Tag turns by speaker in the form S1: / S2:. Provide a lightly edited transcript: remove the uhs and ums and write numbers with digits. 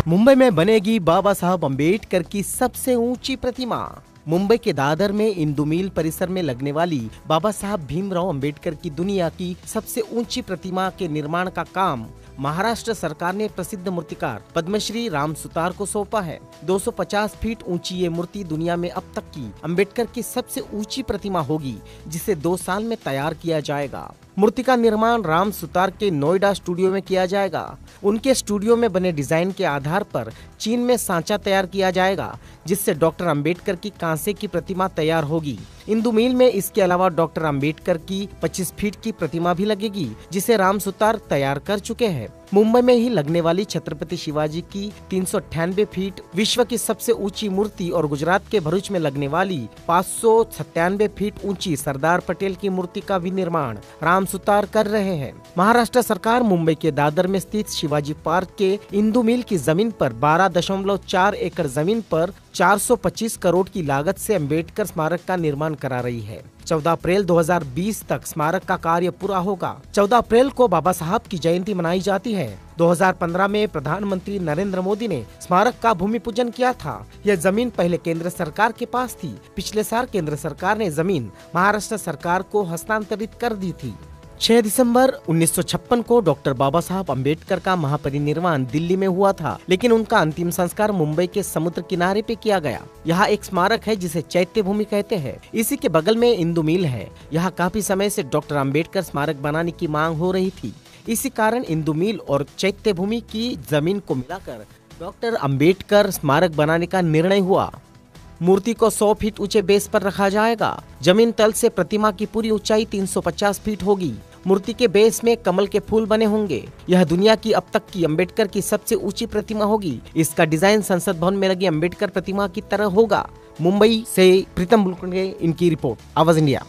S1: मुंबई में बनेगी बाबा साहब अम्बेडकर की सबसे ऊंची प्रतिमा। मुंबई के दादर में इंदु मिल परिसर में लगने वाली बाबा साहब भीमराव अम्बेडकर की दुनिया की सबसे ऊंची प्रतिमा के निर्माण का काम महाराष्ट्र सरकार ने प्रसिद्ध मूर्तिकार पद्मश्री राम सुतार को सौंपा है। 250 फीट ऊंची ये मूर्ति दुनिया में अब तक की अम्बेडकर की सबसे ऊंची प्रतिमा होगी, जिसे 2 साल में तैयार किया जाएगा। मूर्ति का निर्माण राम सुतार के नोएडा स्टूडियो में किया जाएगा। उनके स्टूडियो में बने डिजाइन के आधार पर चीन में सांचा तैयार किया जाएगा, जिससे डॉक्टर अंबेडकर की कांसे की प्रतिमा तैयार होगी। इंदु मिल में इसके अलावा डॉक्टर अंबेडकर की 25 फीट की प्रतिमा भी लगेगी, जिसे राम सुतार तैयार कर चुके हैं। मुंबई में ही लगने वाली छत्रपति शिवाजी की 398 फीट विश्व की सबसे ऊंची मूर्ति और गुजरात के भरूच में लगने वाली 597 फीट ऊंची सरदार पटेल की मूर्ति का भी निर्माण राम सुतार कर रहे हैं। महाराष्ट्र सरकार मुंबई के दादर में स्थित शिवाजी पार्क के इंदु मिल की जमीन पर 12.4 एकड़ जमीन पर 425 करोड़ की लागत से अम्बेडकर स्मारक का निर्माण करा रही है। 14 अप्रैल 2020 तक स्मारक का कार्य पूरा होगा। 14 अप्रैल को बाबा साहब की जयंती मनाई जाती है। 2015 में प्रधानमंत्री नरेंद्र मोदी ने स्मारक का भूमि पूजन किया था। यह जमीन पहले केंद्र सरकार के पास थी। पिछले साल केंद्र सरकार ने जमीन महाराष्ट्र सरकार को हस्तांतरित कर दी थी। 6 दिसंबर 1956 को डॉक्टर बाबा साहब अम्बेडकर का महापरिनिर्वाण दिल्ली में हुआ था, लेकिन उनका अंतिम संस्कार मुंबई के समुद्र किनारे पे किया गया। यहाँ एक स्मारक है जिसे चैत्य भूमि कहते हैं। इसी के बगल में इंदु मिल है। यहाँ काफी समय से डॉक्टर अम्बेडकर स्मारक बनाने की मांग हो रही थी। इसी कारण इंदु मिल और चैत्य भूमि की जमीन को मिलाकर डॉक्टर अम्बेडकर स्मारक बनाने का निर्णय हुआ। मूर्ति को 100 फीट ऊंचे बेस पर रखा जाएगा। जमीन तल से प्रतिमा की पूरी ऊंचाई 350 फीट होगी। मूर्ति के बेस में कमल के फूल बने होंगे। यह दुनिया की अब तक की अम्बेडकर की सबसे ऊंची प्रतिमा होगी। इसका डिजाइन संसद भवन में लगी अम्बेडकर प्रतिमा की तरह होगा। मुंबई से प्रीतम बुलकुंडे, इनकी रिपोर्ट, आवाज इंडिया।